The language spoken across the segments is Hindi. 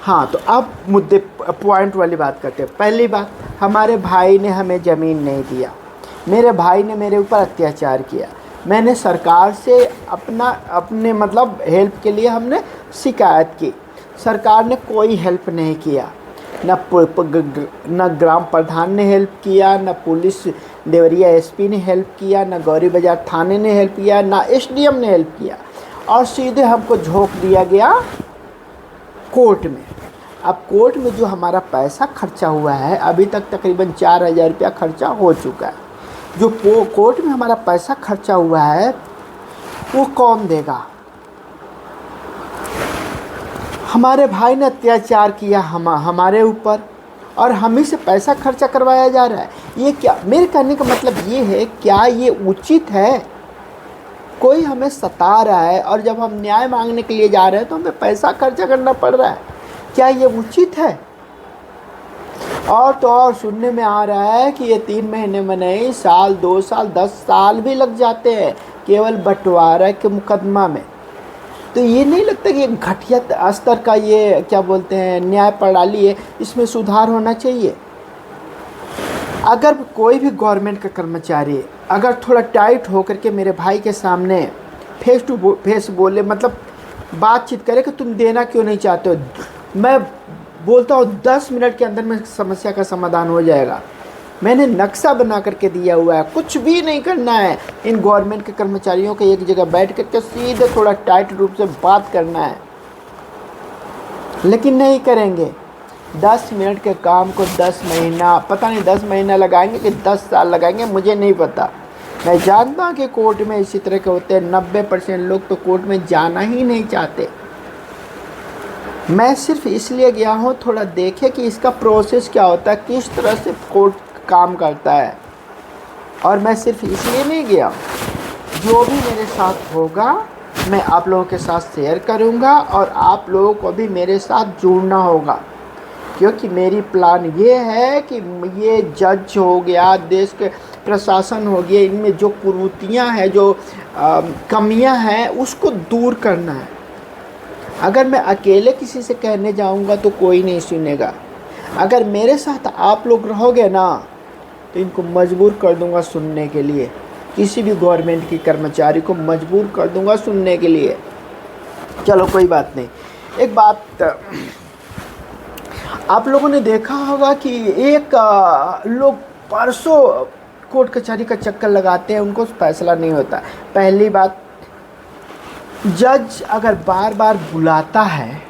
हाँ, तो अब मुद्दे पॉइंट वाली बात करते हैं। पहली बात, हमारे भाई ने हमें ज़मीन नहीं दिया, मेरे भाई ने मेरे ऊपर अत्याचार किया। मैंने सरकार से अपने मतलब हेल्प के लिए हमने शिकायत की, सरकार ने कोई हेल्प नहीं किया। न ग्राम प्रधान ने हेल्प किया, न पुलिस देवरिया एसपी ने हेल्प किया, न गौरी बाजार थाने ने हेल्प किया, न एसडीएम ने हेल्प किया, और सीधे हमको झोंक दिया गया कोर्ट में। अब कोर्ट में जो हमारा पैसा खर्चा हुआ है, अभी तक तकरीबन 4,000 रुपया खर्चा हो चुका है। जो कोर्ट में हमारा पैसा खर्चा हुआ है वो कौन देगा? हमारे भाई ने अत्याचार किया हमारे ऊपर, और हम ही से पैसा खर्चा करवाया जा रहा है। ये क्या, मेरे कहने का मतलब ये है, क्या ये उचित है? कोई हमें सता रहा है और जब हम न्याय मांगने के लिए जा रहे हैं तो हमें पैसा खर्चा करना पड़ रहा है। क्या ये उचित है? और तो और सुनने में आ रहा है कि ये 3 महीने में नहीं, साल, 2 साल, 10 साल भी लग जाते हैं केवल बंटवारा के मुकदमा में। तो ये नहीं लगता कि एक घटिया स्तर का ये क्या बोलते हैं न्याय प्रणाली है, इसमें सुधार होना चाहिए। अगर कोई भी गवर्नमेंट का कर्मचारी अगर थोड़ा टाइट होकर के मेरे भाई के सामने फेस टू फेस बोले, मतलब बातचीत करे कि तुम देना क्यों नहीं चाहते हो, मैं बोलता हूँ 10 मिनट के अंदर में समस्या का समाधान हो जाएगा। मैंने नक्शा बना करके दिया हुआ है, कुछ भी नहीं करना है। इन गवर्नमेंट के कर्मचारियों को एक जगह बैठ करके सीधे थोड़ा टाइट रूप से बात करना है, लेकिन नहीं करेंगे। 10 मिनट के काम को 10 महीना, पता नहीं 10 महीना लगाएंगे कि 10 साल लगाएंगे, मुझे नहीं पता। मैं जानता हूँ कि कोर्ट में इसी तरह के होते हैं। 90% लोग तो कोर्ट में जाना ही नहीं चाहते। मैं सिर्फ इसलिए गया हूँ थोड़ा देखे कि इसका प्रोसेस क्या होता है, किस तरह से कोर्ट काम करता है, और मैं सिर्फ इसलिए नहीं गया। जो भी मेरे साथ होगा मैं आप लोगों के साथ शेयर करूँगा, और आप लोगों को भी मेरे साथ जुड़ना होगा, क्योंकि मेरी प्लान ये है कि ये जज हो गया, देश के प्रशासन हो गया, इनमें जो कुरीतियाँ हैं, जो कमियाँ हैं, उसको दूर करना है। अगर मैं अकेले किसी से कहने जाऊंगा तो कोई नहीं सुनेगा। अगर मेरे साथ आप लोग रहोगे ना तो इनको मजबूर कर दूंगा सुनने के लिए। किसी भी गवर्नमेंट की कर्मचारी को मजबूर कर दूंगा सुनने के लिए। चलो कोई बात नहीं। एक बात आप लोगों ने देखा होगा कि एक लोग परसों कोर्ट कचहरी का चक्कर लगाते हैं, उनको फैसला नहीं होता। पहली बात, जज अगर बार बार बुलाता है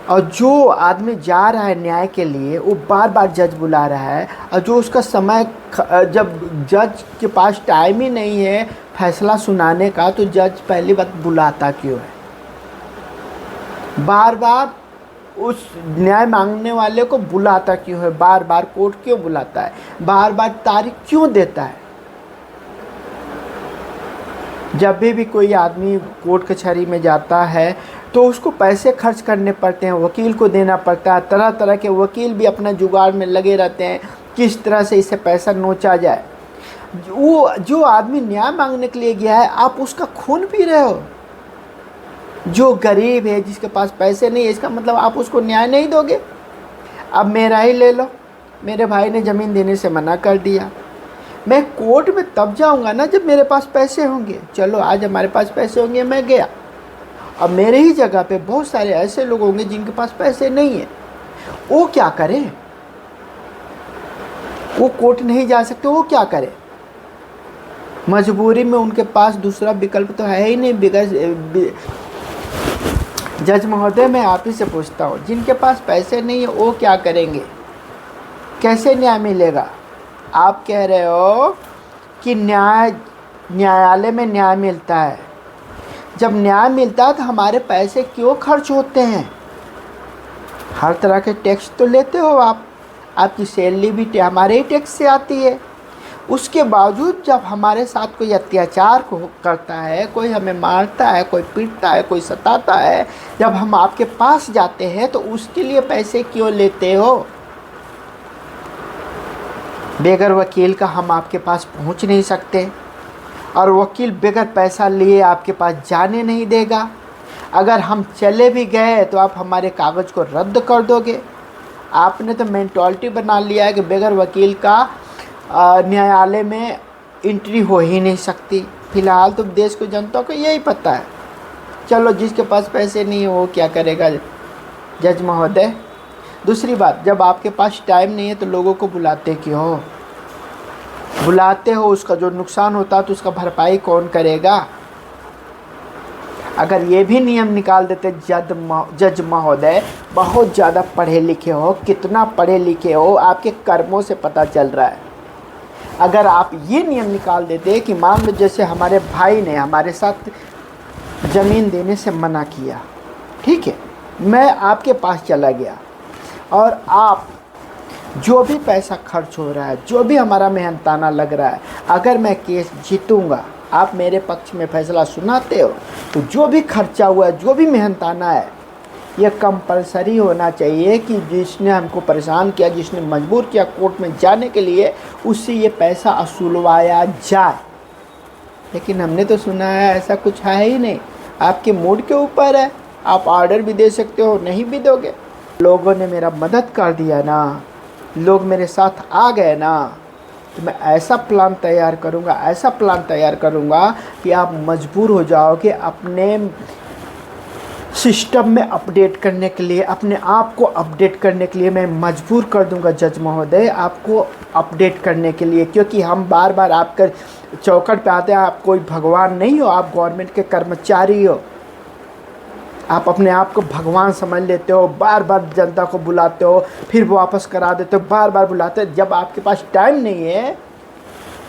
और जो आदमी जा रहा है न्याय के लिए वो बार बार जज बुला रहा है, और जो उसका समय, जब जज के पास टाइम ही नहीं है फैसला सुनाने का, तो जज पहली बात बुलाता क्यों है? बार बार उस न्याय मांगने वाले को बुलाता क्यों है? बार बार कोर्ट क्यों बुलाता है? बार बार तारीख क्यों देता है? जब भी कोई आदमी कोर्ट कचहरी में जाता है तो उसको पैसे खर्च करने पड़ते हैं, वकील को देना पड़ता है। तरह तरह के वकील भी अपना जुगाड़ में लगे रहते हैं, किस तरह से इससे पैसा नोचा जाए। वो जो आदमी न्याय मांगने के लिए गया है, आप उसका खून पी रहे हो। जो गरीब है, जिसके पास पैसे नहीं है, इसका मतलब आप उसको न्याय नहीं दोगे। अब मेरा ही ले लो, मेरे भाई ने ज़मीन देने से मना कर दिया। मैं कोर्ट में तब जाऊंगा ना जब मेरे पास पैसे होंगे। चलो आज हमारे पास पैसे होंगे, मैं गया। अब मेरे ही जगह पे बहुत सारे ऐसे लोग होंगे जिनके पास पैसे नहीं है। वो क्या करें? वो कोर्ट नहीं जा सकते, वो क्या करें? मजबूरी में उनके पास दूसरा विकल्प तो है ही नहीं। बिगर जज महोदय, मैं आप ही से पूछता हूँ, जिनके पास पैसे नहीं है वो क्या करेंगे? कैसे न्याय मिलेगा? आप कह रहे हो कि न्यायालय में न्याय मिलता है। जब न्याय मिलता है तो हमारे पैसे क्यों खर्च होते हैं? हर तरह के टैक्स तो लेते हो आप, आपकी सैलरी भी हमारे ही टैक्स से आती है। उसके बावजूद जब हमारे साथ कोई अत्याचार करता है, कोई हमें मारता है, कोई पीटता है, कोई सताता है, जब हम आपके पास जाते हैं तो उसके लिए पैसे क्यों लेते हो? बेगर वकील का हम आपके पास पहुंच नहीं सकते, और वकील बेगर पैसा लिए आपके पास जाने नहीं देगा। अगर हम चले भी गए तो आप हमारे कागज़ को रद्द कर दोगे। आपने तो मेंटालिटी बना लिया है कि बगैर वकील का न्यायालय में एंट्री हो ही नहीं सकती। फ़िलहाल तो देश को जनता को यही पता है। चलो, जिसके पास पैसे नहीं है वो क्या करेगा जज महोदय। दूसरी बात, जब आपके पास टाइम नहीं है तो लोगों को बुलाते क्यों हो? बुलाते हो, उसका जो नुकसान होता है तो उसका भरपाई कौन करेगा? अगर ये भी नियम निकाल देते जज महोदय, बहुत ज़्यादा पढ़े लिखे हो, कितना पढ़े लिखे हो आपके कर्मों से पता चल रहा है। अगर आप ये नियम निकाल देते कि मान लो जैसे हमारे भाई ने हमारे साथ ज़मीन देने से मना किया, ठीक है, मैं आपके पास चला गया और आप जो भी पैसा खर्च हो रहा है, जो भी हमारा मेहनताना लग रहा है, अगर मैं केस जीतूँगा, आप मेरे पक्ष में फैसला सुनाते हो, तो जो भी खर्चा हुआ है, जो भी मेहनताना है, ये कंपलसरी होना चाहिए कि जिसने हमको परेशान किया, जिसने मजबूर किया कोर्ट में जाने के लिए, उससे ये पैसा वसूलवाया जाए। लेकिन हमने तो सुना है ऐसा कुछ है ही नहीं। आपके मूड के ऊपर है, आप ऑर्डर भी दे सकते हो, नहीं भी दोगे। लोगों ने मेरा मदद कर दिया ना, लोग मेरे साथ आ गए ना, तो मैं ऐसा प्लान तैयार करूँगा कि आप मजबूर हो जाओगे अपने सिस्टम में अपडेट करने के लिए, अपने आप को अपडेट करने के लिए मैं मजबूर कर दूंगा जज महोदय आपको अपडेट करने के लिए। क्योंकि हम बार बार आपके चौखट पे आते हैं। आप कोई भगवान नहीं हो, आप गवर्नमेंट के कर्मचारी हो। आप अपने आप को भगवान समझ लेते हो, बार बार जनता को बुलाते हो, फिर वापस करा देते हो, बार बार बुलाते हो। जब आपके पास टाइम नहीं है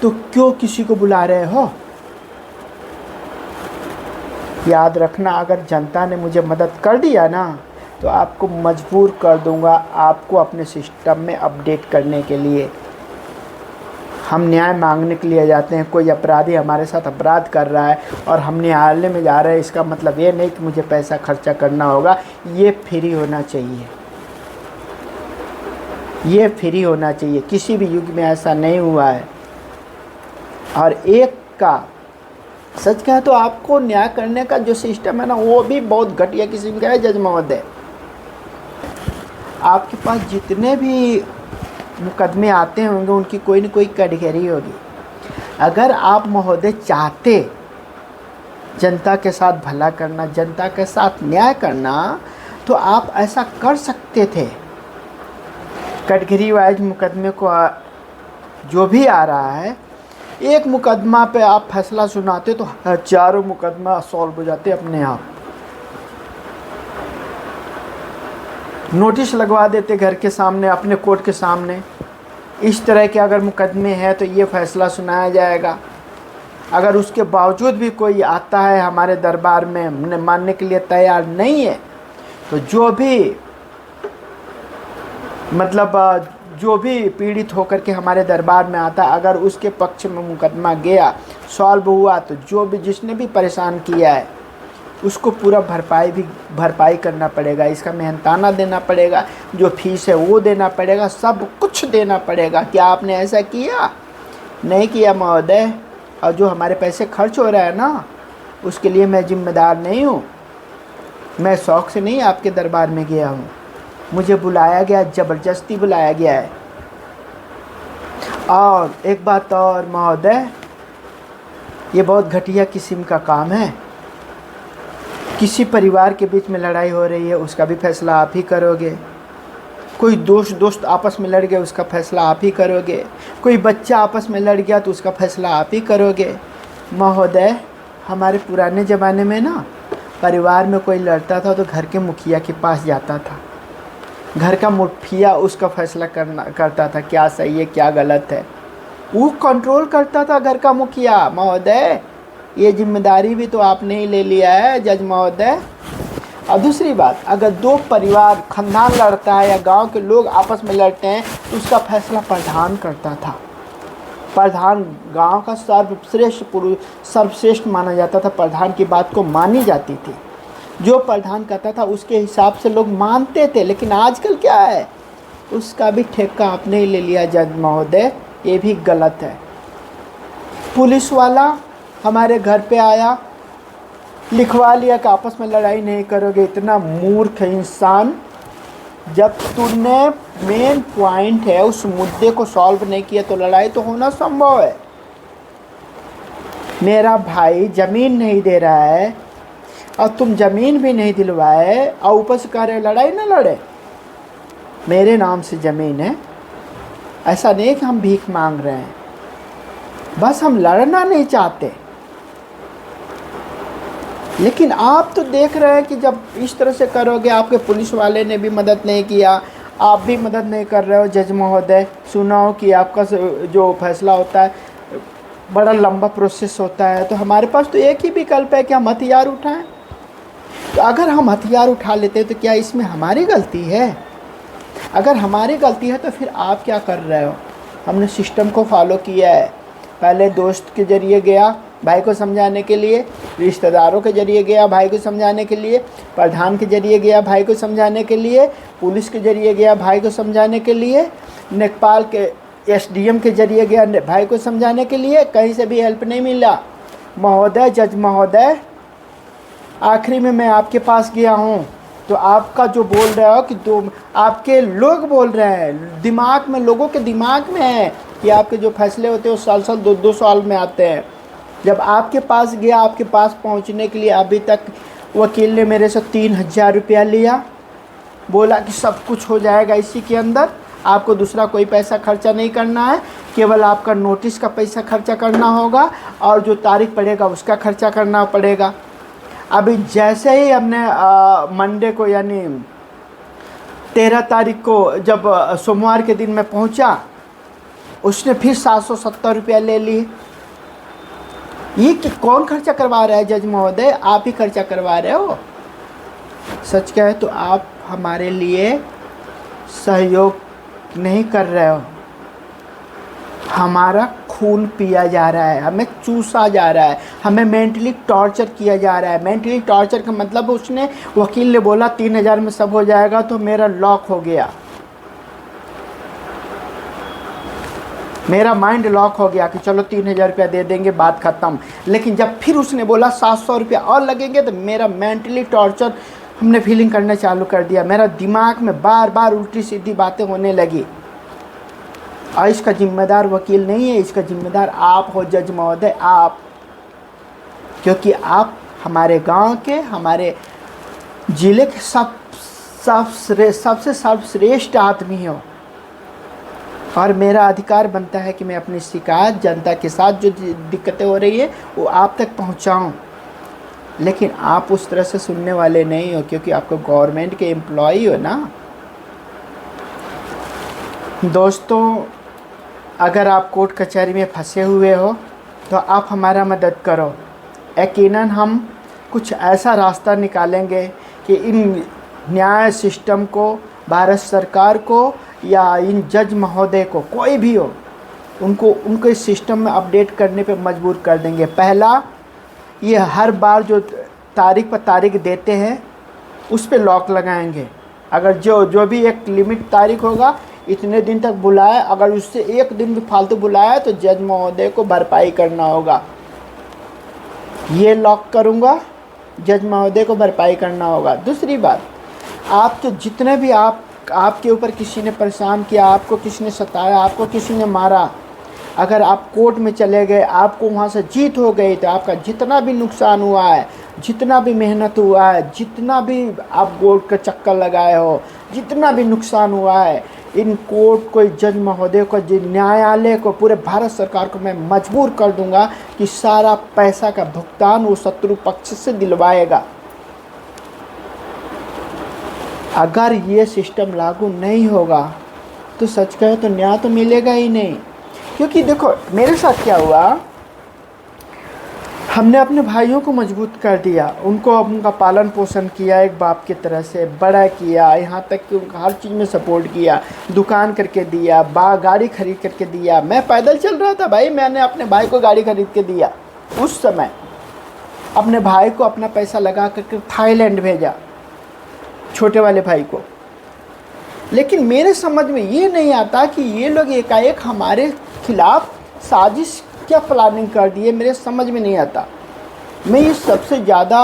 तो क्यों किसी को बुला रहे हो? याद रखना, अगर जनता ने मुझे मदद कर दिया ना, तो आपको मजबूर कर दूंगा आपको अपने सिस्टम में अपडेट करने के लिए। हम न्याय मांगने के लिए जाते हैं, कोई अपराधी हमारे साथ अपराध कर रहा है और हम न्यायालय में जा रहे हैं, इसका मतलब ये नहीं कि मुझे पैसा खर्चा करना होगा। ये फ्री होना चाहिए, ये फ्री होना चाहिए। किसी भी युग में ऐसा नहीं हुआ है। और एक का सच कहें तो आपको न्याय करने का जो सिस्टम है ना, वो भी बहुत घटिया किस्म का है जज महोदय। आपके पास जितने भी मुकदमे आते होंगे उनकी कोई न कोई कैटेगरी होगी। अगर आप महोदय चाहते जनता के साथ भला करना, जनता के साथ न्याय करना, तो आप ऐसा कर सकते थे। कैटेगरी वाइज मुकदमे को जो भी आ रहा है, एक मुकदमा पे आप फैसला सुनाते तो हजारों मुकदमा सॉल्व हो जाते अपने आप। नोटिस लगवा देते घर के सामने, अपने कोर्ट के सामने, इस तरह के अगर मुकदमे हैं तो ये फैसला सुनाया जाएगा। अगर उसके बावजूद भी कोई आता है हमारे दरबार में मानने के लिए तैयार नहीं है, तो जो भी मतलब जो भी पीड़ित होकर के हमारे दरबार में आता, अगर उसके पक्ष में मुकदमा गया, सॉल्व हुआ, तो जो भी जिसने भी परेशान किया है उसको पूरा भरपाई करना पड़ेगा। इसका मेहनताना देना पड़ेगा, जो फीस है वो देना पड़ेगा, सब कुछ देना पड़ेगा। क्या आपने ऐसा किया? नहीं किया महोदय। और जो हमारे पैसे खर्च हो रहा है ना, उसके लिए मैं जिम्मेदार नहीं हूँ। मैं शौक़ से नहीं आपके दरबार में गया हूँ, मुझे बुलाया गया, ज़बरदस्ती बुलाया गया है। और एक बात और महोदय, ये बहुत घटिया किस्म का काम है। किसी परिवार के बीच में लड़ाई हो रही है, उसका भी फैसला आप ही करोगे। कोई दोस्त आपस में लड़ गए, उसका फैसला आप ही करोगे। कोई बच्चा आपस में लड़ गया तो उसका फैसला आप ही करोगे। महोदय, हमारे पुराने ज़माने में ना, परिवार में कोई लड़ता था तो घर के मुखिया के पास जाता था। घर का मुखिया उसका फैसला करता था, क्या सही है क्या गलत है, वो कंट्रोल करता था घर का मुखिया। महोदय, ये जिम्मेदारी भी तो आपने ही ले लिया है जज महोदय। और दूसरी बात, अगर दो परिवार खानदान लड़ता है या गांव के लोग आपस में लड़ते हैं तो उसका फैसला प्रधान करता था। प्रधान गांव का सर्वश्रेष्ठ माना जाता था, प्रधान की बात को मानी जाती थी। जो प्रधान कहता था उसके हिसाब से लोग मानते थे। लेकिन आजकल क्या है, उसका भी ठेका आपने ही ले लिया जज महोदय, ये भी गलत है। पुलिस वाला हमारे घर पे आया, लिखवा लिया कि आपस में लड़ाई नहीं करोगे। इतना मूर्ख इंसान, जब तूने मेन पॉइंट है उस मुद्दे को सॉल्व नहीं किया तो लड़ाई तो होना संभव है। मेरा भाई ज़मीन नहीं दे रहा है और तुम ज़मीन भी नहीं दिलवाए और ऊपर से कह रहे लड़ाई ना लड़े। मेरे नाम से ज़मीन है, ऐसा नहीं कि हम भीख मांग रहे हैं, बस हम लड़ना नहीं चाहते। लेकिन आप तो देख रहे हैं कि जब इस तरह से करोगे, आपके पुलिस वाले ने भी मदद नहीं किया, आप भी मदद नहीं कर रहे हो। जज महोदय, सुना हो कि आपका जो फैसला होता है बड़ा लंबा प्रोसेस होता है, तो हमारे पास तो एक ही विकल्प है कि हम हथियार उठाएं। तो अगर हम हथियार उठा लेते तो क्या इसमें हमारी गलती है? अगर हमारी गलती है तो फिर आप क्या कर रहे हो? हमने सिस्टम को फॉलो किया है। पहले दोस्त के ज़रिए गया भाई को समझाने के लिए, रिश्तेदारों के ज़रिए गया भाई को समझाने के लिए, प्रधान के ज़रिए गया भाई को समझाने के लिए, पुलिस के ज़रिए गया भाई को समझाने के लिए, नेपाल के एसडीएम के ज़रिए गया भाई को समझाने के लिए। कहीं से भी हेल्प नहीं मिला। महोदय, जज महोदय, आखिरी में मैं आपके पास गया हूँ तो आपका जो बोल रहे हो कि आपके लोग बोल रहे हैं, दिमाग में, लोगों के दिमाग में है कि आपके जो फैसले होते हैं वो साल 2 साल में आते हैं। जब आपके पास गया, आपके पास पहुंचने के लिए अभी तक वकील ने मेरे से 3,000 रुपया लिया, बोला कि सब कुछ हो जाएगा इसी के अंदर, आपको दूसरा कोई पैसा खर्चा नहीं करना है, केवल आपका नोटिस का पैसा खर्चा करना होगा और जो तारीख पड़ेगा उसका खर्चा करना पड़ेगा। अभी जैसे ही हमने मंडे को यानी 13 तारीख को जब सोमवार के दिन मैं पहुंचा, उसने फिर 770 रुपया ले लिए। ये कि कौन खर्चा करवा रहा है? जज महोदय, आप ही खर्चा करवा रहे हो। सच कहे तो आप हमारे लिए सहयोग नहीं कर रहे हो। हमारा खून पिया जा रहा है, हमें चूसा जा रहा है, हमें मेंटली टॉर्चर किया जा रहा है। मेंटली टॉर्चर का मतलब, उसने वकील ने बोला 3,000 में सब हो जाएगा, तो मेरा लॉक हो गया, मेरा माइंड लॉक हो गया कि चलो 3,000 रुपया दे देंगे, बात ख़त्म। लेकिन जब फिर उसने बोला 700 रुपया और लगेंगे, तो मेरा मेंटली टॉर्चर हमने फीलिंग करना चालू कर दिया। मेरा दिमाग में बार बार उल्टी सीधी बातें होने लगी। और इसका जिम्मेदार वकील नहीं है, इसका जिम्मेदार आप हो जज महोदय, आप। क्योंकि आप हमारे गांव के, हमारे ज़िले के सबसे सर्वश्रेष्ठ आदमी हो। और मेरा अधिकार बनता है कि मैं अपनी शिकायत जनता के साथ जो दिक्कतें हो रही है वो आप तक पहुंचाऊं। लेकिन आप उस तरह से सुनने वाले नहीं हो, क्योंकि आपको गवर्नमेंट के एम्प्लॉई हो ना। दोस्तों, अगर आप कोर्ट कचहरी में फंसे हुए हो तो आप हमारा मदद करो। यकीनन हम कुछ ऐसा रास्ता निकालेंगे कि इन न्याय सिस्टम को, भारत सरकार को या इन जज महोदय को, कोई भी हो, उनको इस सिस्टम में अपडेट करने पे मजबूर कर देंगे। पहला, ये हर बार जो तारीख पर तारीख देते हैं उस पे लॉक लगाएंगे। अगर जो भी एक लिमिट तारीख होगा, इतने दिन तक बुलाए, अगर उससे एक दिन भी फालतू बुलाया तो जज महोदय को भरपाई करना होगा। ये लॉक करूँगा, जज महोदय को भरपाई करना होगा। दूसरी बात, आप तो जितने भी आपके ऊपर किसी ने परेशान किया, आपको किसी ने सताया, आपको किसी ने मारा, अगर आप कोर्ट में चले गए, आपको वहाँ से जीत हो गई, तो आपका जितना भी नुकसान हुआ है, जितना भी मेहनत हुआ है, जितना भी आप कोर्ट का चक्कर लगाए हो, जितना भी नुकसान हुआ है, इन कोर्ट को, जज महोदय को, न्यायालय को, पूरे भारत सरकार को मैं मजबूर कर दूंगा कि सारा पैसा का भुगतान वो शत्रु पक्ष से दिलवाएगा। अगर ये सिस्टम लागू नहीं होगा तो सच कहे तो न्याय तो मिलेगा ही नहीं। क्योंकि देखो मेरे साथ क्या हुआ, हमने अपने भाइयों को मजबूत कर दिया, उनको उनका पालन पोषण किया, एक बाप की तरह से बड़ा किया, यहाँ तक कि उनका हर चीज़ में सपोर्ट किया, दुकान करके दिया, गाड़ी खरीद करके दिया। मैं पैदल चल रहा था भाई, मैंने अपने भाई को गाड़ी खरीद के दिया। उस समय अपने भाई को अपना पैसा लगा करके थाईलैंड भेजा, छोटे वाले भाई को। लेकिन मेरे समझ में ये नहीं आता कि ये लोग एकाएक हमारे खिलाफ साजिश क्या प्लानिंग कर दी है, मेरे समझ में नहीं आता। मैं इस सबसे ज़्यादा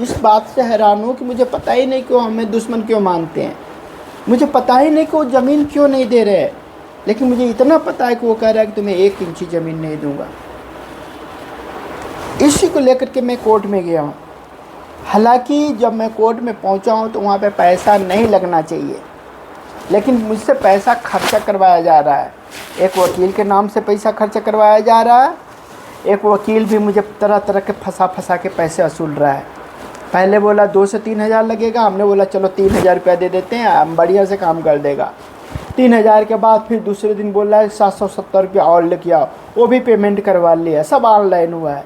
इस बात से हैरान हूँ कि मुझे पता ही नहीं कि वो हमें दुश्मन क्यों मानते हैं। मुझे पता ही नहीं कि वो ज़मीन क्यों नहीं दे रहे, लेकिन मुझे इतना पता है कि वो कह रहा है कि तुम्हें 1 इंची ज़मीन नहीं दूंगा। इसी को लेकर के मैं कोर्ट में गया हूँ। हालांकि जब मैं कोर्ट में पहुँचा हूँ तो वहाँ पे पैसा नहीं लगना चाहिए, लेकिन मुझसे पैसा खर्चा करवाया जा रहा है। एक वकील के नाम से पैसा खर्चा करवाया जा रहा है। एक वकील भी मुझे तरह तरह के फंसा के पैसे वसूल रहा है। पहले बोला 2 से 3 हज़ार लगेगा, हमने बोला चलो 3,000 रुपया दे देते हैं, हम बढ़िया से काम कर देगा। 3,000 के बाद फिर दूसरे दिन बोल रहा है 770 रुपया और लेके आओ, वो भी पेमेंट करवा लिया, सब ऑनलाइन हुआ है।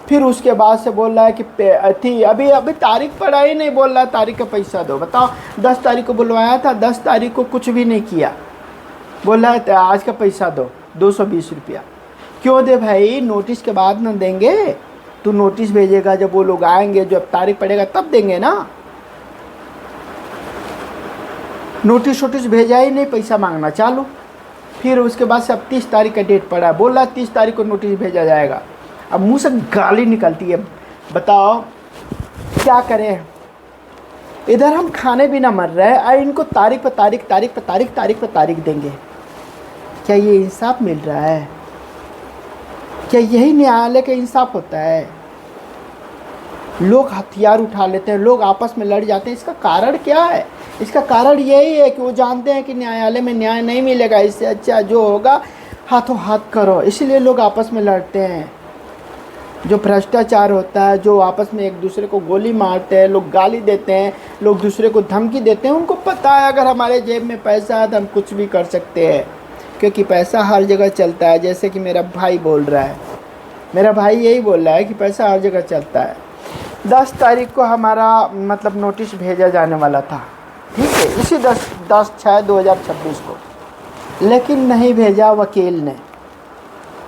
फिर उसके बाद से बोल रहा है कि अभी तारीख पड़ा ही नहीं, बोल रहा है तारीख का पैसा दो। बताओ 10 तारीख को बुलवाया था, 10 तारीख को कुछ भी नहीं किया, बोल रहा है आज का पैसा दो 220 रुपया। क्यों दे भाई, नोटिस के बाद ना देंगे? तू नोटिस भेजेगा, जब वो लोग आएंगे, जब तारीख पड़ेगा तब देंगे ना। नोटिस भेजा ही नहीं, पैसा मांगना चालू। फिर उसके बाद से अब 30 तारीख का डेट पड़ा है, बोल रहा 30 तारीख को नोटिस भेजा जाएगा। अब मुंह से गाली निकलती है। बताओ क्या करें, इधर हम खाने भी ना मर रहे हैं और इनको तारीख पर तारीख देंगे। क्या ये इंसाफ मिल रहा है? क्या यही न्यायालय का इंसाफ होता है? लोग हथियार उठा लेते हैं, लोग आपस में लड़ जाते हैं। इसका कारण क्या है? इसका कारण यही है कि वो जानते हैं कि न्यायालय में न्याय नहीं मिलेगा, इससे अच्छा जो होगा हाथों हाथ करो, इसलिए लोग आपस में लड़ते हैं। जो भ्रष्टाचार होता है, जो आपस में एक दूसरे को गोली मारते हैं, लोग गाली देते हैं, लोग दूसरे को धमकी देते हैं, उनको पता है अगर हमारे जेब में पैसा है तो हम कुछ भी कर सकते हैं, क्योंकि पैसा हर जगह चलता है। जैसे कि मेरा भाई बोल रहा है, मेरा भाई यही बोल रहा है कि पैसा हर जगह चलता है। 10 तारीख को हमारा मतलब नोटिस भेजा जाने वाला था, ठीक है, इसी 10/6/2026 को, लेकिन नहीं भेजा वकील ने।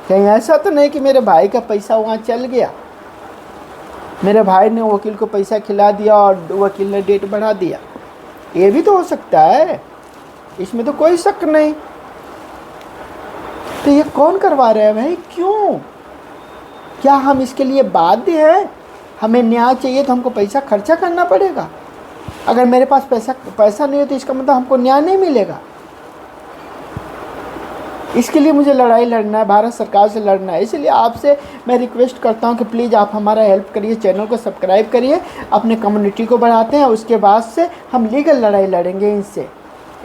कहीं ऐसा तो नहीं कि मेरे भाई का पैसा वहाँ चल गया, मेरे भाई ने वकील को पैसा खिला दिया और वकील ने डेट बढ़ा दिया? ये भी तो हो सकता है, इसमें तो कोई शक नहीं। तो ये कौन करवा रहे हैं भाई? क्यों? क्या हम इसके लिए बाध्य हैं? हमें न्याय चाहिए तो हमको पैसा खर्चा करना पड़ेगा। अगर मेरे पास पैसा नहीं है तो इसका मतलब हमको न्याय नहीं मिलेगा। इसके लिए मुझे लड़ाई लड़ना है, भारत सरकार से लड़ना है। इसलिए आपसे मैं रिक्वेस्ट करता हूं कि प्लीज़ आप हमारा हेल्प करिए, चैनल को सब्सक्राइब करिए, अपने कम्युनिटी को बढ़ाते हैं। उसके बाद से हम लीगल लड़ाई लड़ेंगे इनसे।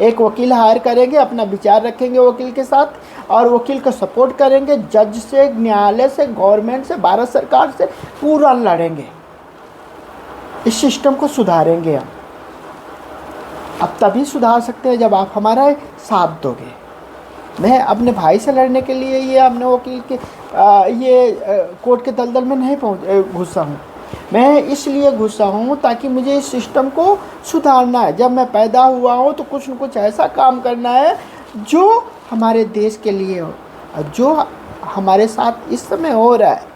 एक वकील हायर करेंगे, अपना विचार रखेंगे वकील के साथ और वकील को सपोर्ट करेंगे। जज से, न्यायालय से, गवर्नमेंट से, भारत सरकार से पूरा लड़ेंगे, इस सिस्टम को सुधारेंगे हम। अब तभी सुधार सकते हैं जब आप हमारा साथ दोगे। मैं अपने भाई से लड़ने के लिए ये अपने वकील के कोर्ट के दलदल में नहीं घुसा हूँ। मैं इसलिए घुसा हूँ ताकि मुझे इस सिस्टम को सुधारना है। जब मैं पैदा हुआ हूँ तो कुछ न कुछ ऐसा काम करना है जो हमारे देश के लिए हो, और जो हमारे साथ इस समय हो रहा है।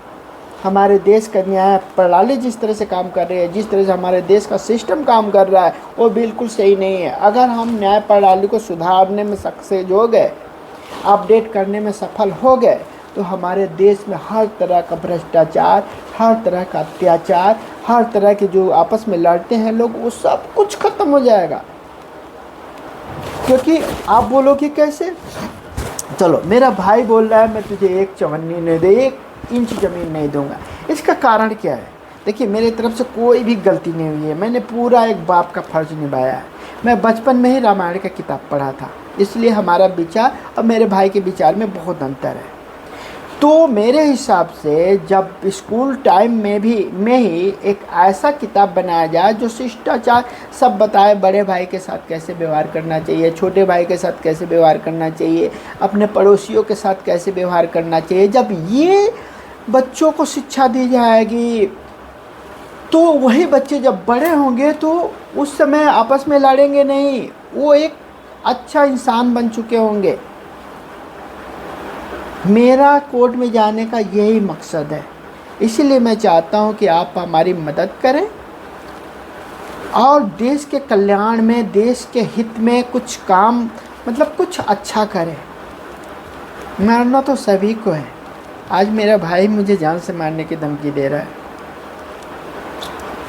हमारे देश का न्याय प्रणाली जिस तरह से काम कर रही है, जिस तरह से हमारे देश का सिस्टम काम कर रहा है, वो बिल्कुल सही नहीं है। अगर हम न्याय प्रणाली को सुधारने में सक्सेस हो गए, अपडेट करने में सफल हो गए, तो हमारे देश में हर तरह का भ्रष्टाचार, हर तरह का अत्याचार, हर तरह के जो आपस में लड़ते हैं लोग, वो सब कुछ खत्म हो जाएगा। क्योंकि आप बोलोगे कैसे? चलो, मेरा भाई बोल रहा है मैं तुझे 1 चवन्नी नहीं दे, 1 इंच ज़मीन नहीं दूंगा। इसका कारण क्या है? देखिए, मेरी तरफ से कोई भी गलती नहीं हुई है। मैंने पूरा एक बाप का फर्ज निभाया है। मैं बचपन में ही रामायण का किताब पढ़ा था, इसलिए हमारा विचार और मेरे भाई के विचार में बहुत अंतर है। तो मेरे हिसाब से जब स्कूल टाइम में ही एक ऐसा किताब बनाया जाए जो शिष्टाचार सब बताए, बड़े भाई के साथ कैसे व्यवहार करना चाहिए, छोटे भाई के साथ कैसे व्यवहार करना चाहिए, अपने पड़ोसियों के साथ कैसे व्यवहार करना चाहिए, जब ये बच्चों को शिक्षा दी जाएगी तो वही बच्चे जब बड़े होंगे तो उस समय आपस में लड़ेंगे नहीं, वो एक अच्छा इंसान बन चुके होंगे। मेरा कोर्ट में जाने का यही मकसद है। इसीलिए मैं चाहता हूं कि आप हमारी मदद करें और देश के कल्याण में, देश के हित में कुछ काम, मतलब कुछ अच्छा करें। मारना तो सभी को है। आज मेरा भाई मुझे जान से मारने की धमकी दे रहा है।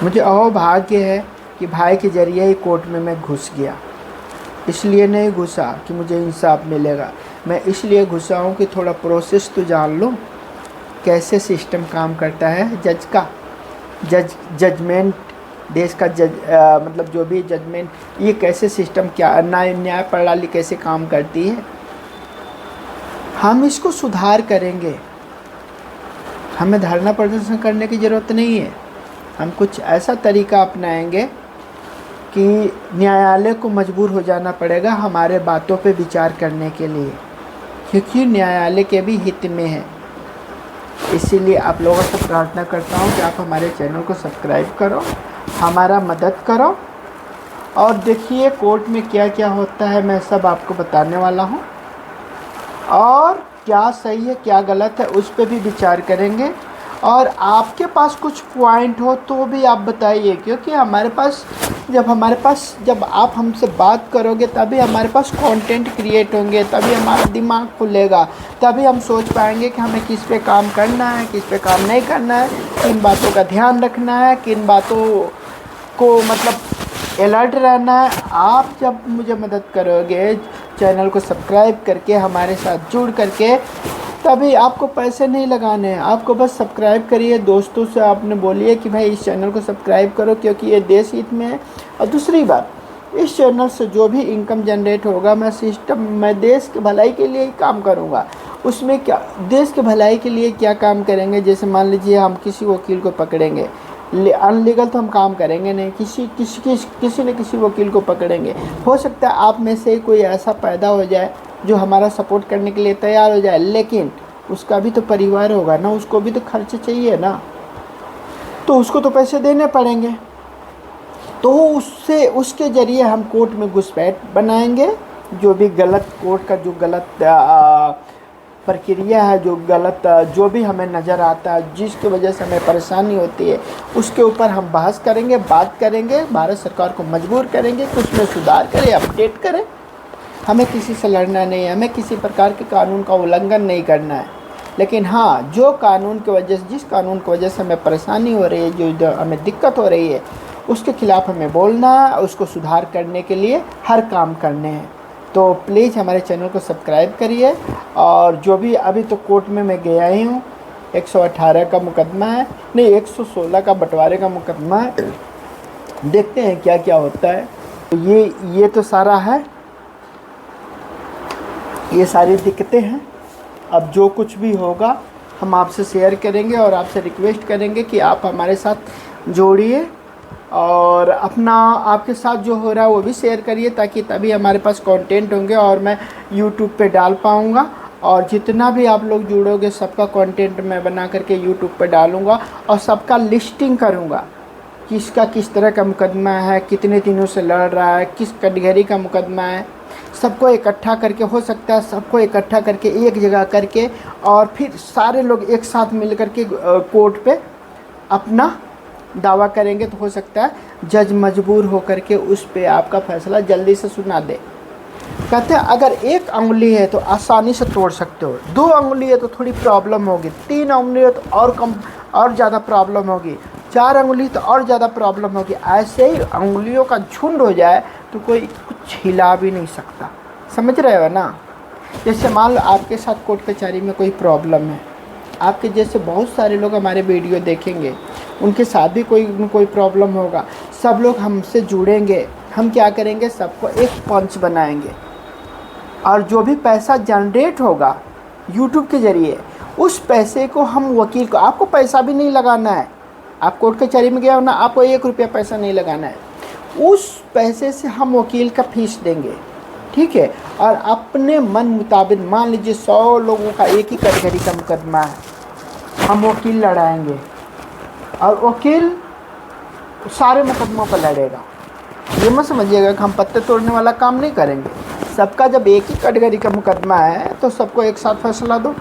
मुझे अहोभाग्य है कि भाई के ज़रिए ही कोर्ट में मैं घुस गया। इसलिए नहीं घुसा कि मुझे इंसाफ मिलेगा, मैं इसलिए घुसा हूँ कि थोड़ा प्रोसेस तो जान लूँ, कैसे सिस्टम काम करता है, जज का जजमेंट, देश का मतलब जो भी जजमेंट, ये कैसे सिस्टम, क्या न्याय प्रणाली कैसे काम करती है। हम इसको सुधार करेंगे, हमें धरना प्रदर्शन करने की ज़रूरत नहीं है। हम कुछ ऐसा तरीका अपनाएंगे कि न्यायालय को मजबूर हो जाना पड़ेगा हमारे बातों पे विचार करने के लिए, क्योंकि न्यायालय के भी हित में है। इसीलिए आप लोगों से प्रार्थना करता हूँ कि आप हमारे चैनल को सब्सक्राइब करो, हमारा मदद करो, और देखिए कोर्ट में क्या क्या होता है, मैं सब आपको बताने वाला हूँ। और क्या सही है क्या गलत है उस पर भी विचार करेंगे। और आपके पास कुछ पॉइंट हो तो भी आप बताइए, क्योंकि जब आप हमसे बात करोगे तभी हमारे पास कंटेंट क्रिएट होंगे, तभी हमारा दिमाग खुलेगा, तभी हम सोच पाएंगे कि हमें किस पे काम करना है, किस पे काम नहीं करना है, किन बातों का ध्यान रखना है, किन बातों को मतलब अलर्ट रहना है। आप जब मुझे मदद करोगे चैनल को सब्सक्राइब करके, हमारे साथ जुड़ करके, तभी आपको पैसे नहीं लगाने हैं, आपको बस सब्सक्राइब करिए। दोस्तों से आपने बोलिए कि भाई इस चैनल को सब्सक्राइब करो, क्योंकि ये देश हित में है। और दूसरी बात, इस चैनल से जो भी इनकम जनरेट होगा, मैं देश की भलाई के लिए ही काम करूँगा। उसमें क्या, देश की भलाई के लिए क्या काम करेंगे, जैसे मान लीजिए हम किसी वकील को पकड़ेंगे, अनलीगल तो हम काम करेंगे नहीं, किसी न किसी वकील को पकड़ेंगे। हो सकता है आप में से कोई ऐसा पैदा हो जाए जो हमारा सपोर्ट करने के लिए तैयार हो जाए, लेकिन उसका भी तो परिवार होगा ना, उसको भी तो खर्च चाहिए ना, तो उसको तो पैसे देने पड़ेंगे। तो उसके ज़रिए हम कोर्ट में घुसपैठ बनाएंगे। जो भी गलत कोर्ट का जो गलत प्रक्रिया है, जो गलत जो भी हमें नज़र आता है, जिसकी वजह से हमें परेशानी होती है, उसके ऊपर हम बहस करेंगे, बात करेंगे, भारत सरकार को मजबूर करेंगे कि उसमें सुधार करें, अपडेट करें। हमें किसी से लड़ना नहीं है, हमें किसी प्रकार के कानून का उल्लंघन नहीं करना है, लेकिन हाँ, जिस कानून की वजह से हमें परेशानी हो रही है, जो हमें दिक्कत हो रही है, उसके खिलाफ़ हमें बोलना है, उसको सुधार करने के लिए हर काम करने हैं। तो प्लीज़ हमारे चैनल को सब्सक्राइब करिए। और जो भी अभी तो कोर्ट में मैं गया ही हूँ, 118 का मुकदमा है, नहीं 116 का बंटवारे का मुकदमा है, देखते हैं क्या क्या होता है। तो ये तो सारा है, ये सारी दिक्कतें हैं। अब जो कुछ भी होगा हम आपसे शेयर करेंगे और आपसे रिक्वेस्ट करेंगे कि आप हमारे साथ जोड़िए, और अपना आपके साथ जो हो रहा है वो भी शेयर करिए, ताकि तभी हमारे पास कंटेंट होंगे और मैं यूट्यूब पे डाल पाऊँगा। और जितना भी आप लोग जुड़ोगे सबका कंटेंट मैं बना करके यूट्यूब पे डालूँगा, और सबका लिस्टिंग करूँगा, किसका किस तरह का मुकदमा है, कितने दिनों से लड़ रहा है, किस कैटेगरी का मुकदमा है, सबको इकट्ठा करके, हो सकता है सबको इकट्ठा करके एक जगह करके, और फिर सारे लोग एक साथ मिल करके कोर्ट पे अपना दावा करेंगे, तो हो सकता है जज मजबूर होकर के उस पे आपका फैसला जल्दी से सुना दे। कहते हैं अगर एक उंगली है तो आसानी से तोड़ सकते हो, 2 उंगली है तो थोड़ी प्रॉब्लम होगी, 3 उंगली है तो और ज़्यादा प्रॉब्लम होगी, 4 उंगली तो और ज़्यादा प्रॉब्लम होगी। ऐसे ही उंगलियों का झुंड हो जाए तो कोई कुछ हिला भी नहीं सकता। समझ रहे हो ना? जैसे मान लो आपके साथ कोर्ट कचहरी में कोई प्रॉब्लम है, आपके जैसे बहुत सारे लोग हमारे वीडियो देखेंगे, उनके साथ भी कोई प्रॉब्लम होगा, सब लोग हमसे जुड़ेंगे। हम क्या करेंगे, सबको एक पंच बनाएंगे, और जो भी पैसा जनरेट होगा यूट्यूब के ज़रिए, उस पैसे को हम वकील को, आपको पैसा भी नहीं लगाना है, आप कोर्ट कचहरी में गया हो ना, आपको 1 रुपया पैसा नहीं लगाना है, उस पैसे से हम वकील का फीस देंगे, ठीक है। और अपने मन मुताबिक, मान लीजिए 100 लोगों का एक ही कैटेगरी का मुकदमा है, हम वकील लड़ाएंगे, और वकील सारे मुकदमों पर लड़ेगा। ये मत समझिएगा कि हम पत्ते तोड़ने वाला काम नहीं करेंगे। सबका जब एक ही कैटेगरी का मुकदमा है तो सबको एक साथ फैसला दो,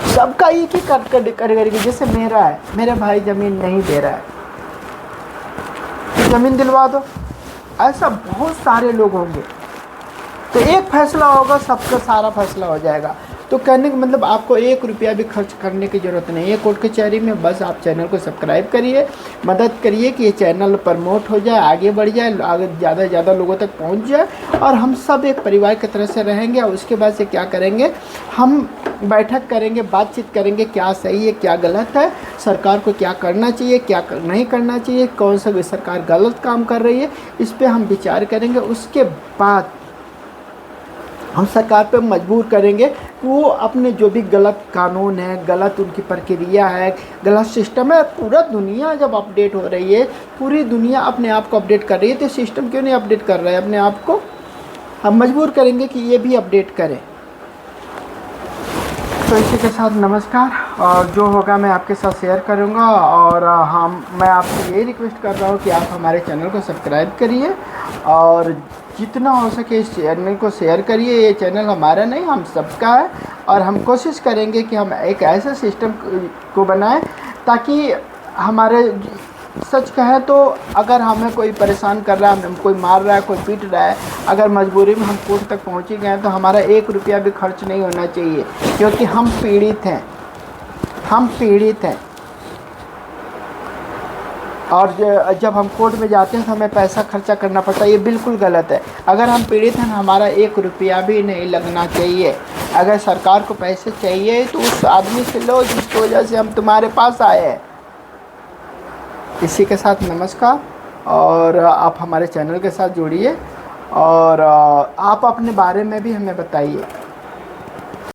सबका एक ही कैटेगरी की। जैसे मेरा है, मेरे भाई ज़मीन नहीं दे रहा है तो ज़मीन दिलवा दो। ऐसा बहुत सारे लोग होंगे तो एक फैसला होगा, सबका सारा फैसला हो जाएगा। तो कहने का मतलब आपको 1 रुपया भी खर्च करने की ज़रूरत नहीं है कोर्ट कचहरी में। बस आप चैनल को सब्सक्राइब करिए, मदद करिए कि ये चैनल प्रमोट हो जाए, आगे बढ़ जाए, आगे ज़्यादा से ज़्यादा लोगों तक पहुंच जाए, और हम सब एक परिवार की तरह से रहेंगे। और उसके बाद से क्या करेंगे, हम बैठक करेंगे, बातचीत करेंगे, क्या सही है क्या गलत है, सरकार को क्या करना चाहिए क्या नहीं करना चाहिए, कौन सा सरकार गलत काम कर रही है, इस पर हम विचार करेंगे। उसके बाद हम सरकार पे मजबूर करेंगे कि वो अपने जो भी गलत कानून है, गलत उनकी प्रक्रिया है, गलत सिस्टम है, पूरा दुनिया जब अपडेट हो रही है, पूरी दुनिया अपने आप को अपडेट कर रही है, तो सिस्टम क्यों नहीं अपडेट कर रहा है अपने आप को। हम मजबूर करेंगे कि ये भी अपडेट करें। तो इसी के साथ नमस्कार, और जो होगा मैं आपके साथ शेयर करूँगा। और मैं आपसे यही रिक्वेस्ट कर रहा हूँ कि आप हमारे चैनल को सब्सक्राइब करिए, और जितना हो सके इस चैनल को शेयर करिए। ये चैनल हमारा नहीं, हम सबका है, और हम कोशिश करेंगे कि हम एक ऐसे सिस्टम को बनाएं ताकि हमारे, सच कहें तो अगर हमें कोई परेशान कर रहा है, हमें कोई मार रहा है, कोई पीट रहा है, अगर मजबूरी में हम कोर्ट तक पहुँच गए तो हमारा 1 रुपया भी खर्च नहीं होना चाहिए, क्योंकि हम पीड़ित हैं, हम पीड़ित हैं। और जब हम कोर्ट में जाते हैं तो हमें पैसा खर्चा करना पड़ता है, ये बिल्कुल गलत है। अगर हम पीड़ित हैं, हमारा 1 रुपया भी नहीं लगना चाहिए। अगर सरकार को पैसे चाहिए तो उस आदमी से लो जिसकी वजह से हम तुम्हारे पास आए हैं। इसी के साथ नमस्कार, और आप हमारे चैनल के साथ जुड़िए, और आप अपने बारे में भी हमें बताइए।